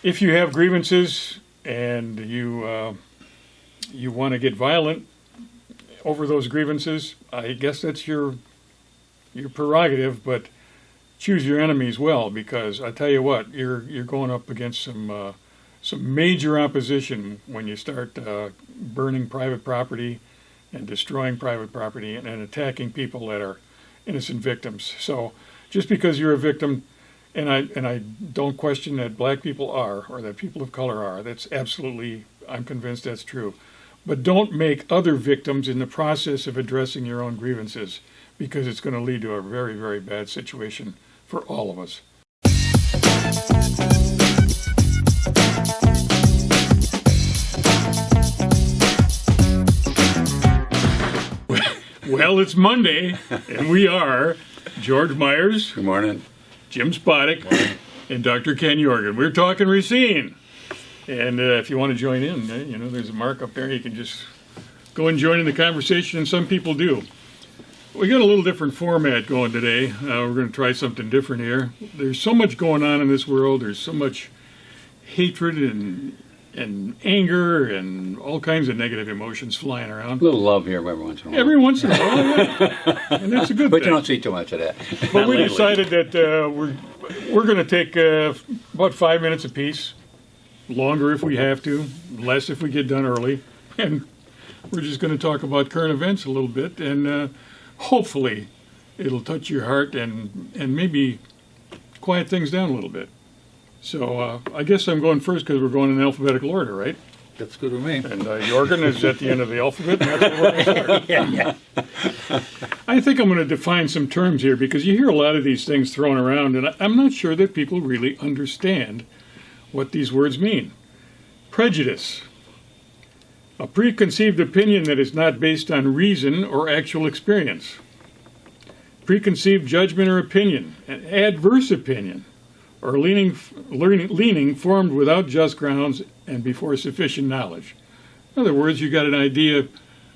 if you have grievances and you want to get violent over those grievances, I guess that's your prerogative, but choose your enemies well, because I tell you what, you're going up against some major opposition when you start burning private property and destroying private property and attacking people that are innocent victims. So just because you're a victim, and I don't question that black people are, or that people of color are, that's absolutely, I'm convinced that's true. But don't make other victims in the process of addressing your own grievances, because it's going to lead to a very, very bad situation for all of us. Well, it's Monday, and we are George Myers. Good morning. Jim Spodek. And Dr. Ken Jorgen. We're talking Racine. And if you want to join in, there's a mark up there. You can just go and join in the conversation, and some people do. We got a little different format going today. We're going to try something different here. There's so much going on in this world. There's so much hatred and anger and all kinds of negative emotions flying around. A little love here every once in a while. Every once in a while, yeah. And that's a good but thing. You don't see too much of that. But we decided that we're going to take about 5 minutes apiece. Longer if we have to, less if we get done early. And we're just going to talk about current events a little bit, and hopefully it'll touch your heart and maybe quiet things down a little bit. So I guess I'm going first because we're going in alphabetical order, right? That's good with me. And Jorgen is at the end of the alphabet, and that's where we're going to start. I think I'm going to define some terms here, because you hear a lot of these things thrown around, and I'm not sure that people really understand what these words mean. Prejudice. A preconceived opinion that is not based on reason or actual experience. Preconceived judgment or opinion. An adverse opinion. Or leaning formed without just grounds and before sufficient knowledge. In other words, you got an idea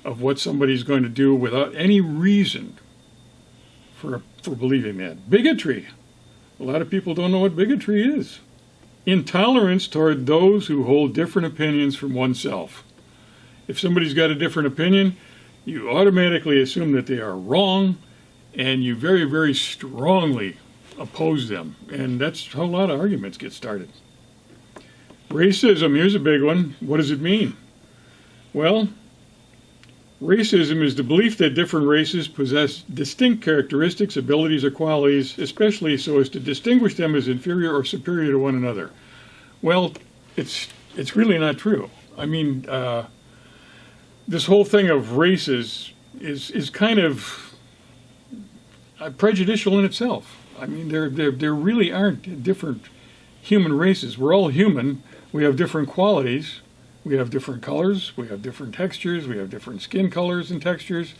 of what somebody's going to do without any reason for believing that. Bigotry. A lot of people don't know what bigotry is. Intolerance toward those who hold different opinions from oneself. If somebody's got a different opinion, you automatically assume that they are wrong, and you very, very strongly oppose them. And that's how a lot of arguments get started. Racism, here's a big one. What does it mean? Well, racism is the belief that different races possess distinct characteristics, abilities, or qualities, especially so as to distinguish them as inferior or superior to one another. Well, it's really not true. I mean, this whole thing of races is kind of prejudicial in itself. I mean, there really aren't different human races. We're all human. We have different qualities. We have different colors, we have different textures, we have different skin colors and textures.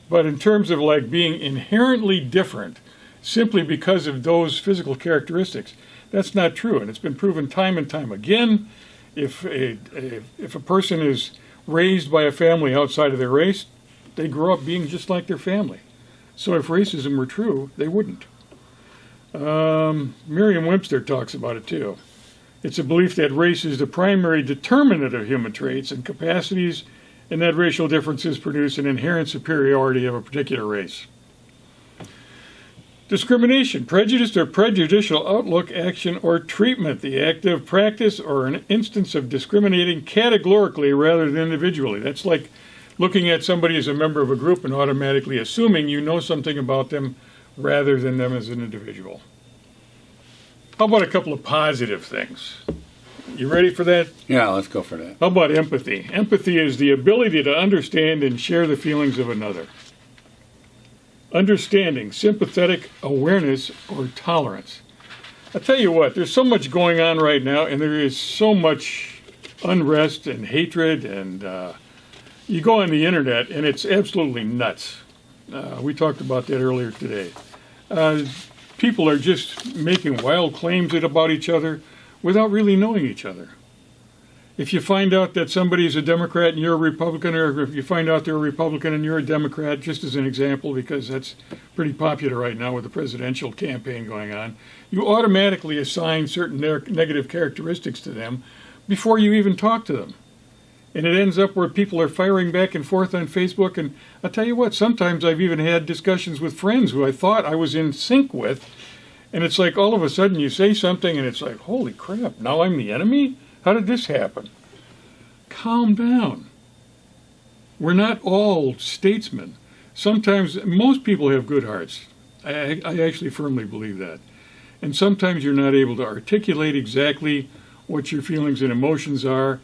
But in terms of like being inherently different simply because of those physical characteristics, that's not true. And it's been proven time and time again. If a person is raised by a family outside of their race, they grow up being just like their family. So if racism were true, they wouldn't. Merriam-Webster talks about it too. It's a belief that race is the primary determinant of human traits and capacities, and that racial differences produce an inherent superiority of a particular race. Discrimination, prejudice or prejudicial outlook, action, or treatment, the act of practice or an instance of discriminating categorically rather than individually. That's like looking at somebody as a member of a group and automatically assuming you know something about them rather than them as an individual. How about a couple of positive things? You ready for that? Yeah, let's go for that. How about empathy? Empathy is the ability to understand and share the feelings of another. Understanding, sympathetic awareness, or tolerance. I tell you what, there's so much going on right now, and there is so much unrest and hatred, and you go on the internet, and it's absolutely nuts. We talked about that earlier today. People are just making wild claims about each other without really knowing each other. If you find out that somebody is a Democrat and you're a Republican, or if you find out they're a Republican and you're a Democrat, just as an example, because that's pretty popular right now with the presidential campaign going on, you automatically assign certain negative characteristics to them before you even talk to them. And it ends up where people are firing back and forth on Facebook. And I'll tell you what, sometimes I've even had discussions with friends who I thought I was in sync with. And it's like all of a sudden you say something and it's like, holy crap, now I'm the enemy? How did this happen? Calm down. We're not all statesmen. Sometimes, most people have good hearts. I actually firmly believe that. And sometimes you're not able to articulate exactly what your feelings and emotions are.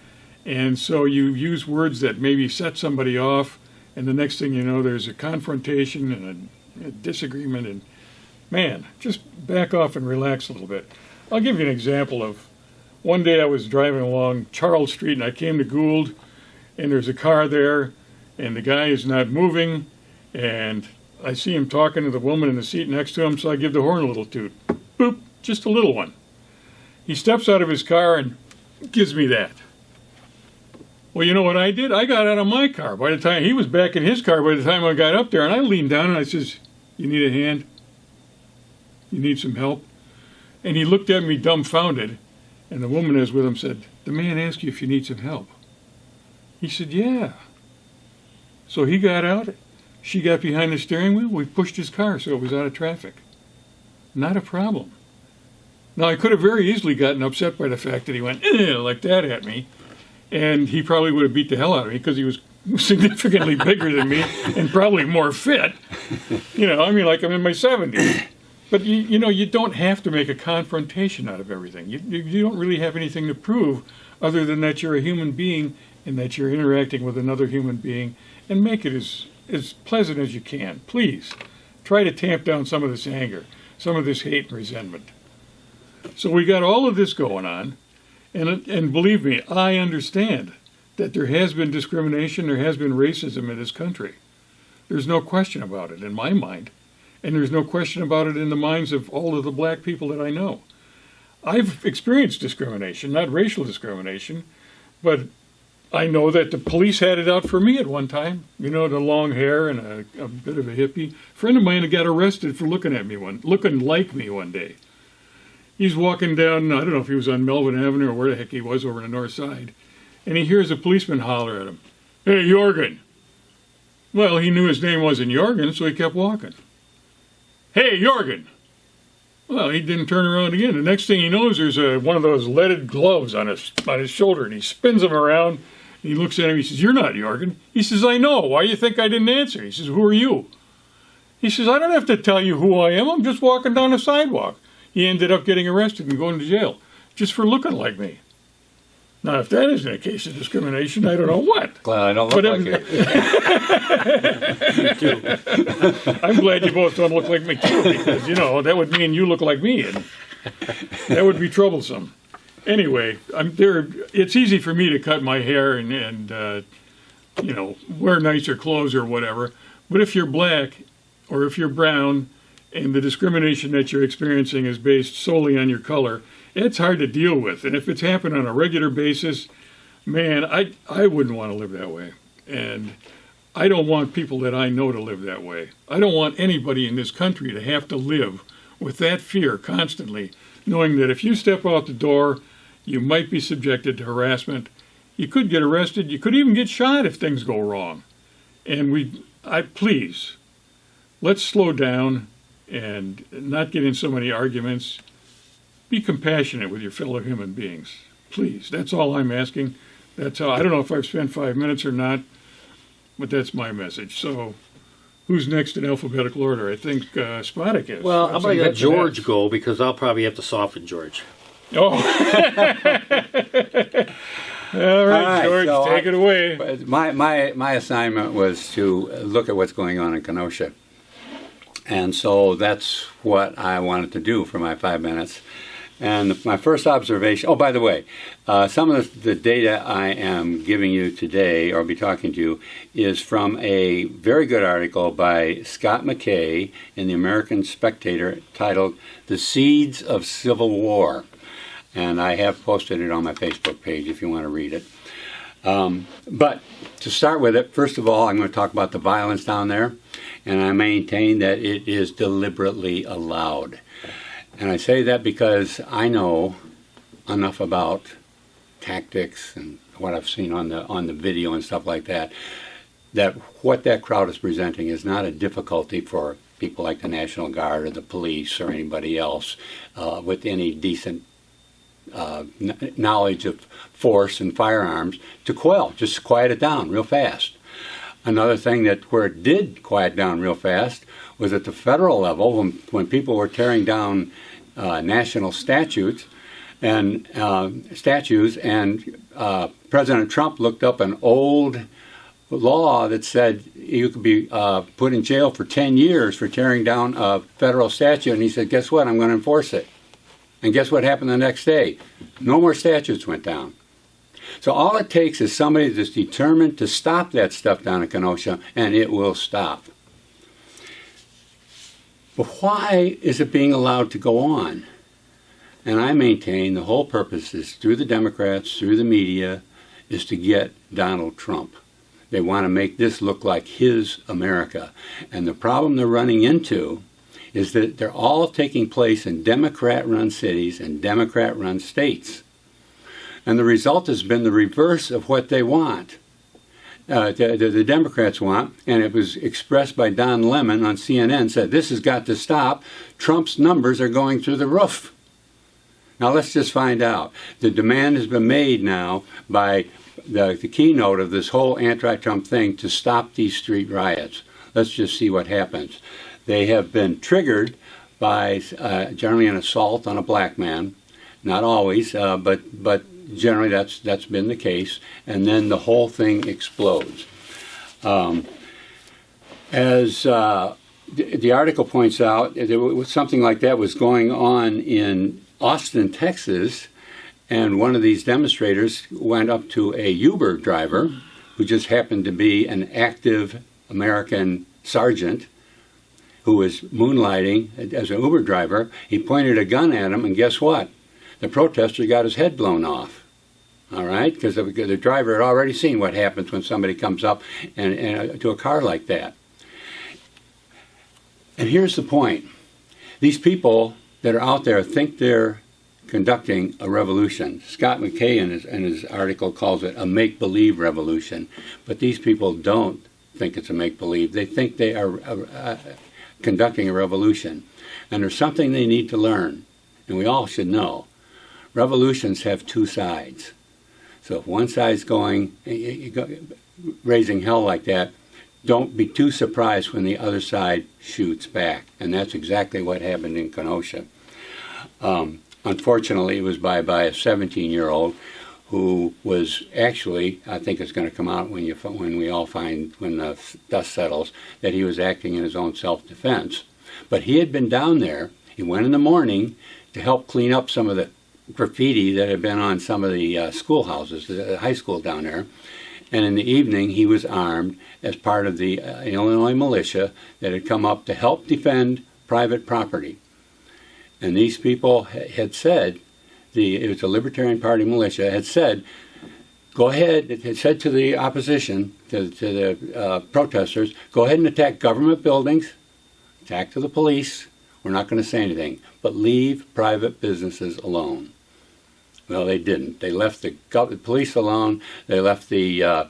And so you use words that maybe set somebody off. And the next thing you know, there's a confrontation and a disagreement. And man, just back off and relax a little bit. I'll give you an example of one day I was driving along Charles Street and I came to Gould, and there's a car there and the guy is not moving, and I see him talking to the woman in the seat next to him, so I give the horn a little toot. Boop, just a little one. He steps out of his car and gives me that. Well, you know what I did? I got out of my car. By the time he was back in his car, by the time I got up there, and I leaned down and I says, "You need a hand? You need some help?" And he looked at me dumbfounded, and the woman that was with him said, "The man asked you if you need some help." He said, "Yeah." So he got out, she got behind the steering wheel, we pushed his car so it was out of traffic. Not a problem. Now, I could have very easily gotten upset by the fact that he went like that at me, and he probably would have beat the hell out of me because he was significantly bigger than me and probably more fit. I mean, like I'm in my 70s. But, you don't have to make a confrontation out of everything. You don't really have anything to prove other than that you're a human being and that you're interacting with another human being, and make it as pleasant as you can. Please, try to tamp down some of this anger, some of this hate and resentment. So we got all of this going on, and believe me, I understand that there has been discrimination, there has been racism in this country. There's no question about it in my mind. And there's no question about it in the minds of all of the black people that I know. I've experienced discrimination, not racial discrimination, but I know that the police had it out for me at one time. The long hair and a bit of a hippie. A friend of mine got arrested for looking like me one day. He's walking down, I don't know if he was on Melvin Avenue or where the heck he was over on the north side, and he hears a policeman holler at him, "Hey, Jorgen." Well, he knew his name wasn't Jorgen, so he kept walking. "Hey, Jorgen." Well, he didn't turn around again. The next thing he knows, there's one of those leaded gloves on his shoulder, and he spins him around. And he looks at him. He says, "You're not Jorgen." He says, "I know. Why do you think I didn't answer?" He says, "Who are you?" He says, "I don't have to tell you who I am. I'm just walking down the sidewalk." He ended up getting arrested and going to jail just for looking like me. Now, if that isn't a case of discrimination, I don't know what. Glad I don't look like you. Me too. I'm glad you both don't look like me too, because, that would mean you look like me, and that would be troublesome. Anyway, it's easy for me to cut my hair and wear nicer clothes or whatever, but if you're black or if you're brown and the discrimination that you're experiencing is based solely on your color, it's hard to deal with. And if it's happened on a regular basis, man, I wouldn't want to live that way. And I don't want people that I know to live that way. I don't want anybody in this country to have to live with that fear constantly, knowing that if you step out the door, you might be subjected to harassment. You could get arrested. You could even get shot if things go wrong. And please, let's slow down and not get in so many arguments. Be compassionate with your fellow human beings. Please, that's all I'm asking. That's how. I don't know if I've spent 5 minutes or not, but that's my message. So, who's next in alphabetical order? I think Spodek is. Well, I'm going to let George go because I'll probably have to soften George. Oh. All right, George, so take it away. My assignment was to look at what's going on in Kenosha. And so that's what I wanted to do for my 5 minutes. And my first observation, by the way, some of the data I am giving you today, or be talking to you, is from a very good article by Scott McKay in the American Spectator titled "The Seeds of Civil War." And I have posted it on my Facebook page if you want to read it. But to start with it, first of all, I'm going to talk about the violence down there. And I maintain that it is deliberately allowed. And I say that because I know enough about tactics and what I've seen on the video and stuff like that, that what that crowd is presenting is not a difficulty for people like the National Guard or the police or anybody else with any decent knowledge of force and firearms to quell, just quiet it down real fast. Another thing that where it did quiet down real fast was at the federal level when people were tearing down national statues, and President Trump looked up an old law that said you could be put in jail for 10 years for tearing down a federal statue, and he said, guess what, I'm going to enforce it. And guess what happened the next day? No more statues went down. So all it takes is somebody that's determined to stop that stuff down in Kenosha, and it will stop. But why is it being allowed to go on? And I maintain the whole purpose is through the Democrats, through the media, is to get Donald Trump. They want to make this look like his America. And the problem they're running into is that they're all taking place in Democrat-run cities and Democrat-run states. And the result has been the reverse of what they want. The Democrats want, and it was expressed by Don Lemon on CNN, said this has got to stop. Trump's numbers are going through the roof. Now let's just find out. The demand has been made now by the keynote of this whole anti-Trump thing to stop these street riots. Let's just see what happens. They have been triggered by generally an assault on a black man. Not always, but generally that's been the case, and then the whole thing explodes. As the article points out, there was something like that was going on in Austin, Texas, and one of these demonstrators went up to a Uber driver who just happened to be an active American sergeant who was moonlighting as an Uber driver. He pointed a gun at him, and guess what? The protester got his head blown off. All right, because the driver had already seen what happens when somebody comes up and to a car like that. And here's the point. These people that are out there think they're conducting a revolution. Scott McKay in his article calls it a make-believe revolution. But these people don't think it's a make-believe. They think they are conducting a revolution. And there's something they need to learn, and we all should know. Revolutions have two sides. So if one side's going, raising hell like that, don't be too surprised when the other side shoots back. And that's exactly what happened in Kenosha. Unfortunately, it was by a 17-year-old who was actually, I think it's going to come out when the dust settles, that he was acting in his own self-defense. But he had been down there. He went in the morning to help clean up some of the graffiti that had been on some of the schoolhouses, the high school down there. And in the evening, he was armed as part of the Illinois militia that had come up to help defend private property. And these people had said, it was a Libertarian Party militia, had said, go ahead, it had said to the opposition, to the protesters, go ahead and attack government buildings, attack to the police, we're not going to say anything, but leave private businesses alone. Well, they didn't. They left the police alone. They left the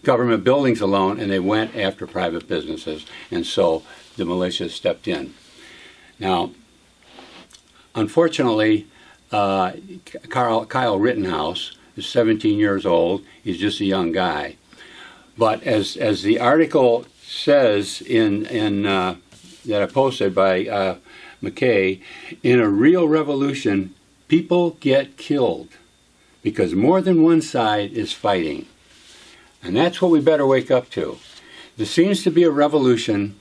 government buildings alone, and they went after private businesses. And so the militia stepped in. Now, unfortunately, Kyle Rittenhouse is 17 years old. He's just a young guy. But as the article says that I posted by McKay, in a real revolution, people get killed because more than one side is fighting. And that's what we better wake up to. There seems to be a revolution,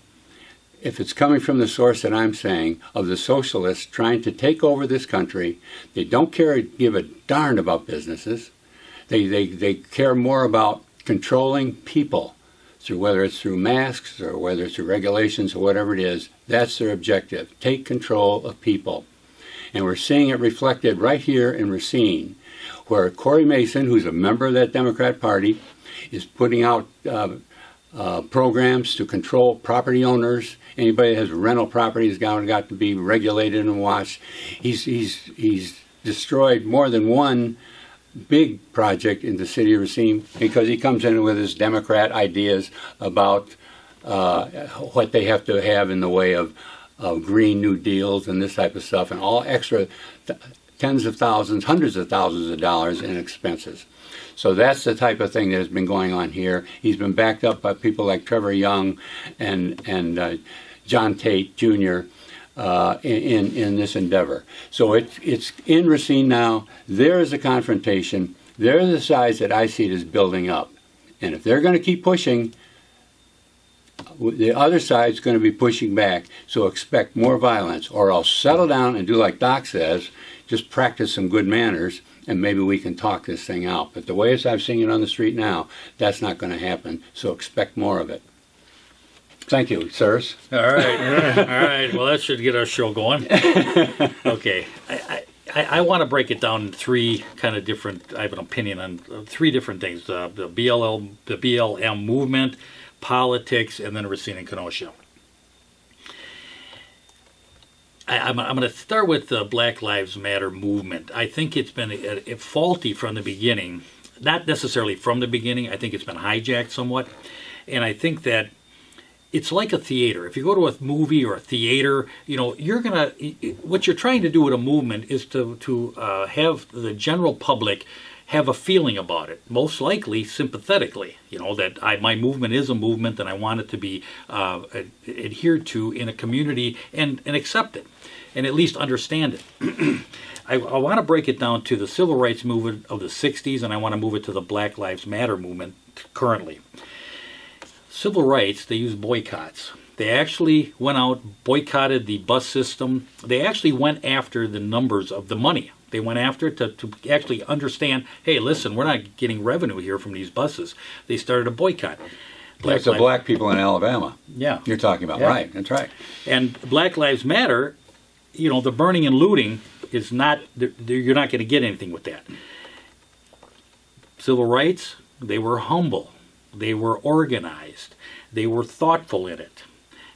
if it's coming from the source that I'm saying, of the socialists trying to take over this country. They don't give a darn about businesses. They care more about controlling people, whether it's through masks or whether it's through regulations or whatever it is. That's their objective. Take control of people. And we're seeing it reflected right here in Racine, where Corey Mason, who's a member of that Democrat Party, is putting out programs to control property owners. Anybody that has rental property has got to be regulated and watched. He's destroyed more than one big project in the city of Racine because he comes in with his Democrat ideas about what they have to have in the way of Green New Deals and this type of stuff, and all extra tens of thousands, hundreds of thousands of dollars in expenses. So that's the type of thing that has been going on here. He's been backed up by people like Trevor Young and John Tate Jr. In this endeavor. So it's in Racine now. There is a confrontation. There are the sides that I see it as building up. And if they're going to keep pushing, the other side's going to be pushing back. So expect more violence, or I'll settle down and do like Doc says, just practice some good manners, and maybe we can talk this thing out. But the way as I'm seeing it on the street now, that's not going to happen. So expect more of it. Thank you, sirs. All right. All right. Well, that should get our show going. Okay. I want to break it down in three kind of different, I have an opinion on three different things. The BLM movement, politics, and then Racine and Kenosha. I'm going to start with the Black Lives Matter movement. I think it's been faulty from the beginning. Not necessarily from the beginning. I think it's been hijacked somewhat. And I think that it's like a theater. If you go to a movie or a theater, what you're trying to do with a movement is to have the general public have a feeling about it, most likely sympathetically, that my movement is a movement and I want it to be adhered to in a community and accept it and at least understand it. I want to break it down to the civil rights movement of the 60s, and I want to move it to the Black Lives Matter movement currently. Civil rights, they use boycotts. They actually went out, boycotted the bus system. They actually went after the numbers of the money. They went after it to actually understand, hey, listen, we're not getting revenue here from these buses. They started a boycott. That's the black people in Alabama. Yeah. You're talking about, yeah. Right, that's right. And Black Lives Matter, the burning and looting is not, you're not going to get anything with that. Civil rights, they were humble. They were organized. They were thoughtful in it.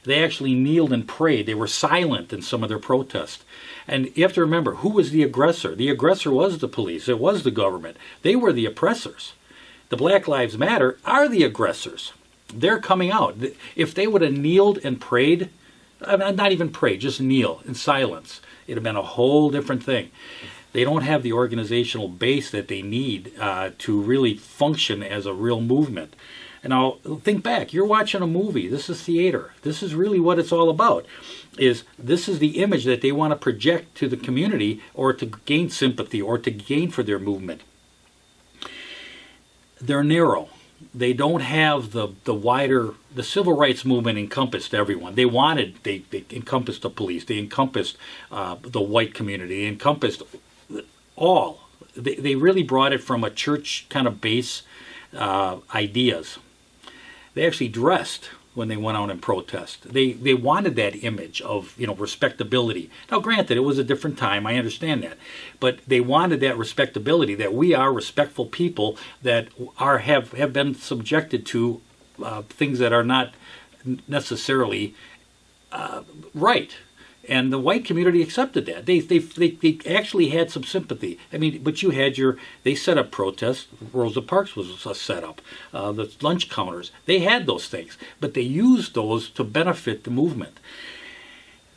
They actually kneeled and prayed. They were silent in some of their protests. And you have to remember, who was the aggressor? The aggressor was the police. It was the government. They were the oppressors. The Black Lives Matter are the aggressors. They're coming out. If they would have kneeled and prayed, not even prayed, just kneel in silence, it would have been a whole different thing. They don't have the organizational base that they need to really function as a real movement. And now think back, you're watching a movie. This is theater. This is really what it's all about. This is the image that they want to project to the community or to gain sympathy or to gain for their movement. They're narrow. They don't have the wider, the civil rights movement encompassed everyone. They encompassed the police. They encompassed the white community. They encompassed all. They really brought it from a church kind of base ideas. They actually dressed when they went out and protest. They wanted that image of respectability. Now, granted, it was a different time. I understand that, but they wanted that respectability, that we are respectful people that have been subjected to things that are not necessarily right. And the white community accepted that. They actually had some sympathy. I mean, but you had they set up protests. Rosa Parks was set up. The lunch counters. They had those things. But they used those to benefit the movement.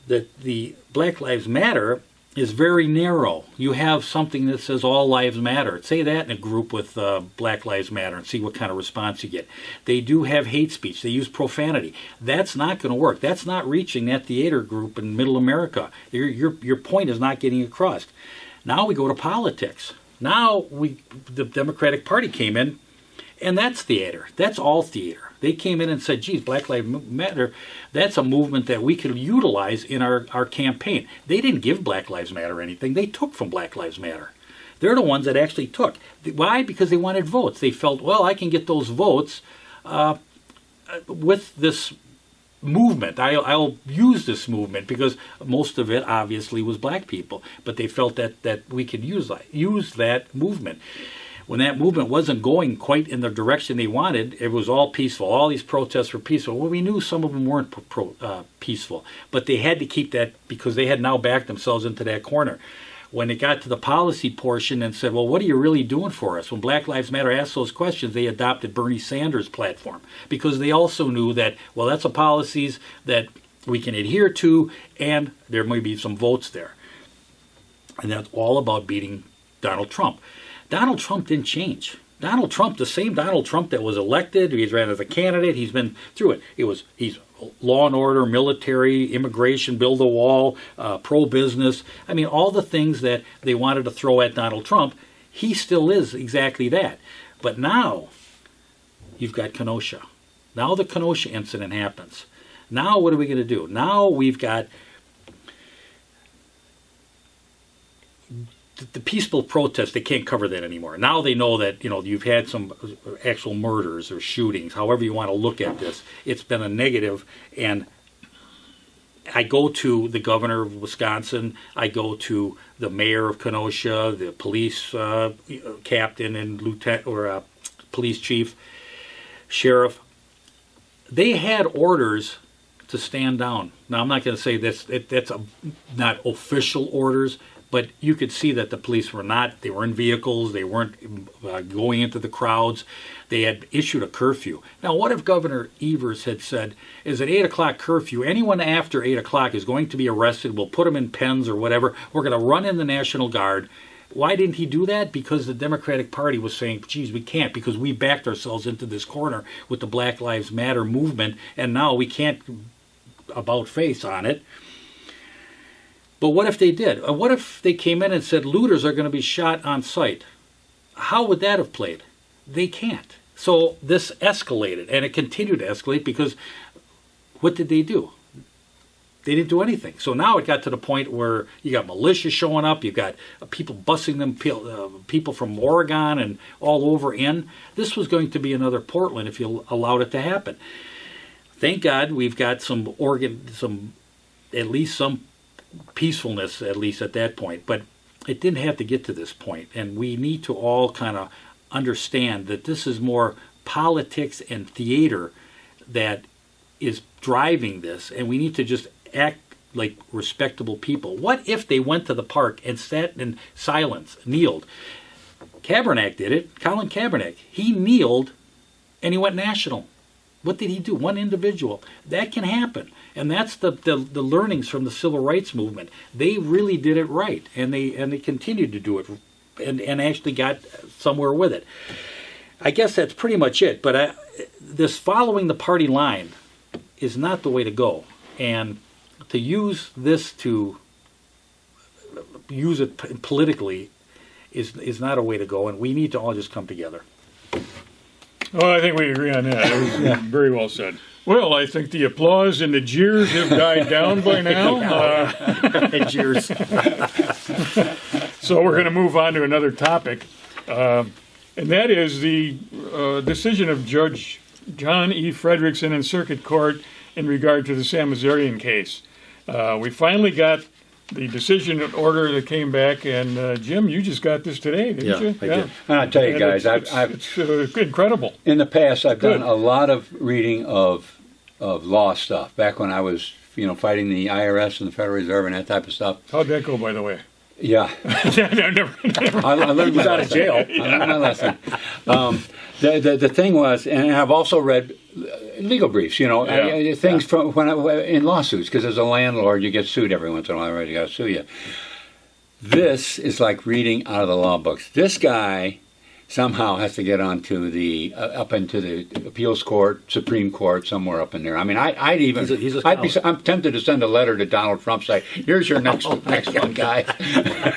The Black Lives Matter is very narrow. You have something that says all lives matter. Say that in a group with Black Lives Matter and see what kind of response you get. They do have hate speech. They use profanity. That's not going to work. That's not reaching that theater group in Middle America. Your point is not getting across. Now we go to politics. Now the Democratic Party came in, and that's theater. That's all theater. They came in and said, geez, Black Lives Matter, that's a movement that we could utilize in our campaign. They didn't give Black Lives Matter anything. They took from Black Lives Matter. They're the ones that actually took. Why? Because they wanted votes. They felt, well, I can get those votes with this movement. I'll use this movement because most of it obviously was black people, but they felt that we could use that movement. When that movement wasn't going quite in the direction they wanted, it was all peaceful. All these protests were peaceful. Well, we knew some of them weren't peaceful, but they had to keep that because they had now backed themselves into that corner. When it got to the policy portion and said, well, what are you really doing for us? When Black Lives Matter asked those questions, they adopted Bernie Sanders' platform because they also knew that, well, that's a policies that we can adhere to and there may be some votes there. And that's all about beating Donald Trump. Donald Trump didn't change. Donald Trump, the same Donald Trump that was elected, he's ran as a candidate, he's been through it. He's law and order, military, immigration, build a wall, pro-business. I mean, all the things that they wanted to throw at Donald Trump, he still is exactly that. But now, you've got Kenosha. Now the Kenosha incident happens. Now what are we going to do? Now we've got the peaceful protest. They can't cover that anymore. Now they know that, you've had some actual murders or shootings, however you want to look at this. It's been a negative, and I go to the governor of Wisconsin, I go to the mayor of Kenosha, the police captain and lieutenant or police chief, sheriff. They had orders to stand down. Now I'm not going to say that's not official orders, but you could see that the police were in vehicles, they weren't going into the crowds. They had issued a curfew. Now, what if Governor Evers had said, is an 8 o'clock curfew, anyone after 8 o'clock is going to be arrested, we'll put them in pens or whatever, we're going to run in the National Guard. Why didn't he do that? Because the Democratic Party was saying, geez, we can't because we backed ourselves into this corner with the Black Lives Matter movement, and now we can't about face on it. But what if they did? What if they came in and said looters are going to be shot on sight? How would that have played? They can't. So this escalated, and it continued to escalate because what did they do? They didn't do anything. So now it got to the point where you got militia showing up, you've got people busing them, people from Oregon and all over in. This was going to be another Portland if you allowed it to happen. Thank God we've got at least some peacefulness, at least at that point. But it didn't have to get to this point, and we need to all kind of understand that this is more politics and theater that is driving this, and we need to just act like respectable people. What if they went to the park and sat in silence, kneeled? Kaepernick did it. Colin Kaepernick. He kneeled and he went national. What did he do? One individual. That can happen. And that's the learnings from the civil rights movement. They really did it right, and they continued to do it and actually got somewhere with it. I guess that's pretty much it. But this following the party line is not the way to go. And to use this to use it politically is not a way to go. And we need to all just come together. Oh, I think we agree on that. That was very well said. Well, I think the applause and the jeers have died down by now. Jeers. So we're going to move on to another topic, and that is the decision of Judge John E. Frederickson in Circuit Court in regard to the Sam Azarian case. We finally got the decision order that came back, and Jim, you just got this today, didn't you? I did. And I'll tell you guys, it's incredible. In the past, I've done a lot of reading of law stuff. Back when I was, fighting the IRS and the Federal Reserve and that type of stuff. How'd that go, by the way? Yeah. never. I learned my lesson. Out of jail. I learned my lesson. The thing was, and I've also read legal briefs, things from when in lawsuits, because as a landlord, you get sued every once in a while, right? You got to sue you. This is like reading out of the law books. This guy somehow has to get onto up into the appeals court, Supreme Court, somewhere up in there. I mean, I'm tempted to send a letter to Donald Trump, say, "Here's your next one, guy."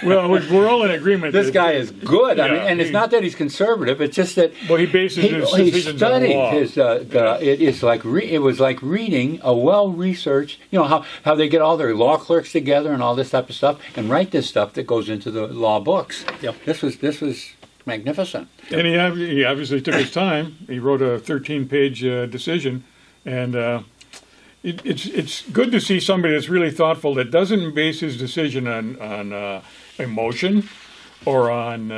Well, we're all in agreement. This guy is good. I mean, and it's not that he's conservative. It's just that he bases his decisions on the law. It was like reading a well-researched. How they get all their law clerks together and all this type of stuff and write this stuff that goes into the law books. Yep. This was magnificent. And he obviously took his time. He wrote a 13-page decision, and it's good to see somebody that's really thoughtful, that doesn't base his decision on emotion or on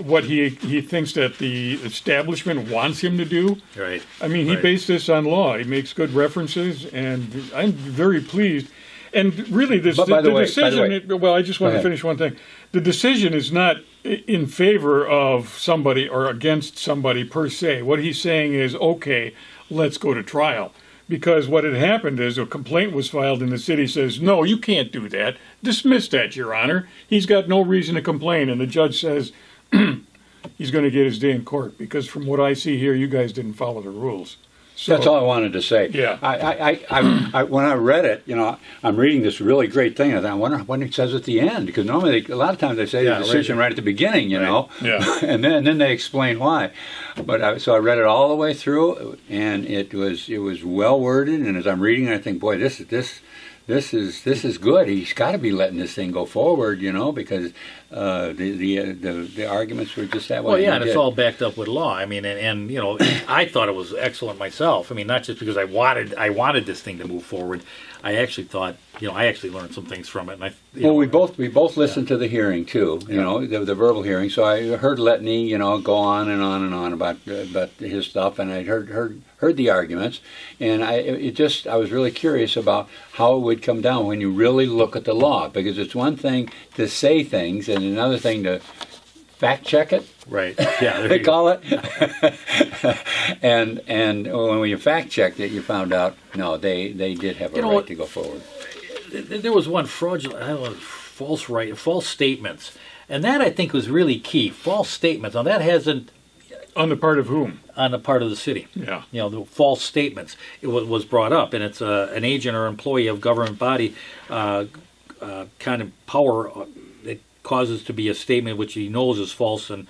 what he thinks that the establishment wants him to do. Right. I mean, he Right. based this on law. He makes good references, and I'm very pleased. And really, this But by the way- decision. Well, I just want Go to ahead. finish one thing. The decision is not in favor of somebody or against somebody per se. What he's saying is, okay, let's go to trial. Because what had happened is a complaint was filed, and the city says, no, you can't do that. Dismiss that, Your Honor. He's got no reason to complain. And the judge says he's going to get his day in court, because from what I see here, you guys didn't follow the rules. So, That's all I wanted to say. Yeah. I when I read it, I'm reading this really great thing. I thought, I wonder when it says at the end, because normally a lot of times they say Yeah, the decision right at the beginning, Yeah. and then they explain why. But so I read it all the way through, and it was well worded. And as I'm reading, I think, boy, this is good. He's got to be letting this thing go forward, because the arguments were just that way. Well, yeah, He and it's did. all backed up with law. I mean, and I thought it was excellent myself. I mean, not just because I wanted this thing to move forward. I actually thought, I actually learned some things from it. And Well, we both listened to the hearing too. The verbal hearing. So I heard Letney, go on and on and on about his stuff, and I heard the arguments, and I was really curious about how it would come down when you really look at the law, because it's one thing to say things and another thing to fact check it. Right. Yeah. there They you go. call it. and when you fact checked it, you found out no, they did have a right to go forward. There was one fraudulent, false statements, and that I think was really key. False statements. Now that hasn't on the part of whom? on the part of the city. Yeah. The false statements. It was brought up, and it's an agent or employee of government body kind of power that causes to be a statement which he knows is false and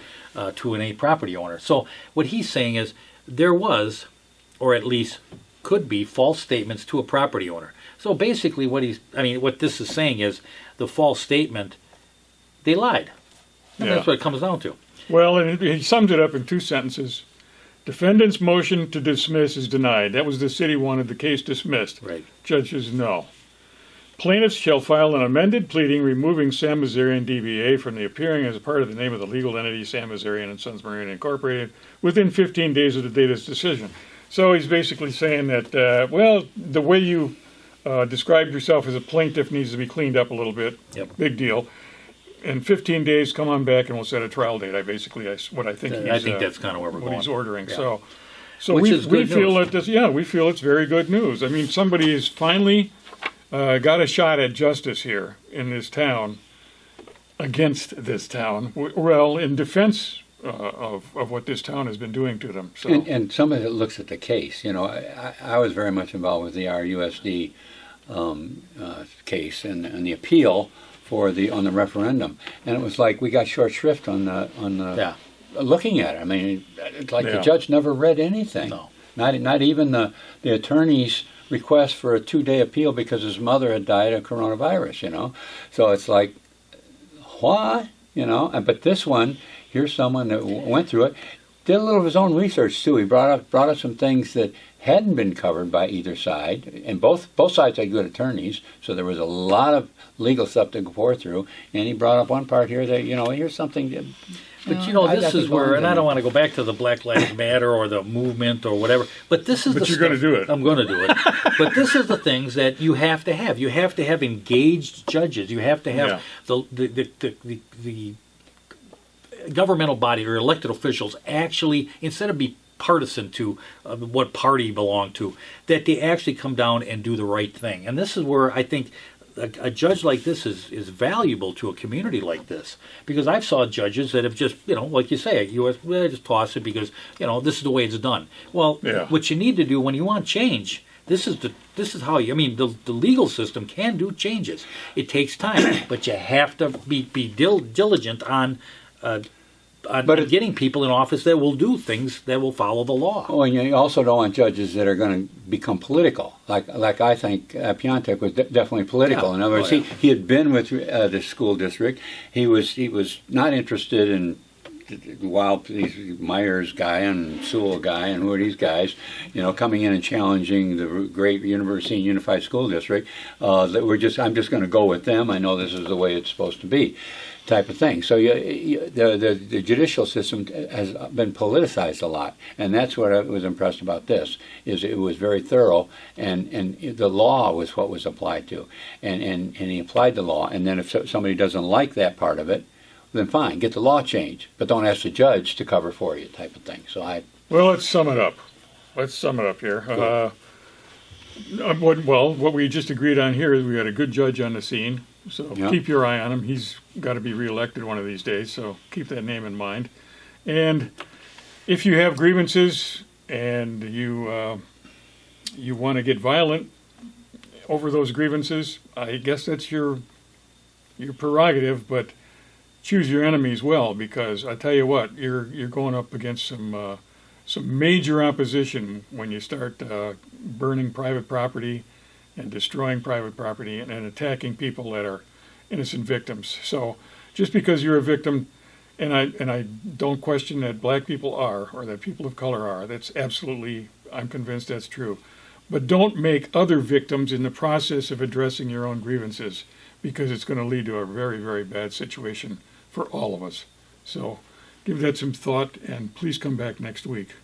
to a property owner. So what he's saying is there was, or at least could be, false statements to a property owner. So basically what this is saying is the false statement, they lied. And Yeah. that's what it comes down to. Well, and he sums it up in two sentences. Defendant's motion to dismiss is denied. That was the city wanted the case dismissed. Right. Judge says no. Plaintiffs shall file an amended pleading removing Sam Azarian DBA from the appearing as a part of the name of the legal entity Sam Azarian and Sons Marine Incorporated within 15 days of the date of this decision. So he's basically saying that, the way you described yourself as a plaintiff needs to be cleaned up a little bit. Yep. Big deal. In 15 days, come on back and we'll set a trial date. What I think I think that's kind of where we're what going. he's ordering. Yeah. So Which we is good feel news. that we feel it's very good news. I mean, somebody has finally got a shot at justice here in this town, against this town. Well, in defense of what this town has been doing to them. So And somebody that looks at the case, I was very much involved with the RUSD case and the appeal on the referendum, and it was like we got short shrift on the looking at it. I mean, it's like the judge never read anything. No. Not even the attorney's request for a 2-day appeal because his mother had died of coronavirus. So it's like, what? But this one, here's someone that went through it, did a little of his own research too. He brought up some things that hadn't been covered by either side, and both sides had good attorneys, so there was a lot of legal stuff to go through. And he brought up one part here that here's something. But I this is think where, going and I to- don't want to go back to the Black Lives Matter or the movement or whatever, but this is But the you're gonna stuff- do it. I'm going to do it. But this is the things that you have to have. You have to have engaged judges. You have to have the governmental body or elected officials actually, instead of be partisan to what party you belong to, that they actually come down and do the right thing. And this is where I think a judge like this is valuable to a community like this, because I've saw judges that have just, like you say, just toss it because, this is the way it's done. Well, what you need to do when you want change, this is how you, the legal system can do changes. It takes time, but you have to be diligent on getting people in office that will do things that will follow the law. Oh, and you also don't want judges that are going to become political. Like I think Piontek was definitely political. Yeah. In other words, he had been with the school district. He was not interested in while these Myers guy and Sewell guy and who are these guys, coming in and challenging the great Racine Unified School District, that I'm just going to go with them. I know this is the way it's supposed to be, type of thing. So the judicial system has been politicized a lot, and that's what I was impressed about this. Is it was very thorough, and the law was what was applied to, and he applied the law. And then if somebody doesn't like that part of it, then fine, get the law changed, but don't ask the judge to cover for you, type of thing. Well, let's sum it up. Here. What we just agreed on here is we had a good judge on the scene, so Yeah. keep your eye on him. He's got to be reelected one of these days, so keep that name in mind. And if you have grievances and you want to get violent over those grievances, I guess that's your prerogative, but choose your enemies well, because I tell you what, you're going up against some major opposition when you start burning private property and destroying private property and attacking people that are innocent victims. So just because you're a victim, and I don't question that black people are, or that people of color are, that's absolutely, I'm convinced that's true. But don't make other victims in the process of addressing your own grievances, because it's going to lead to a very, very bad situation for all of us. So give that some thought, and please come back next week.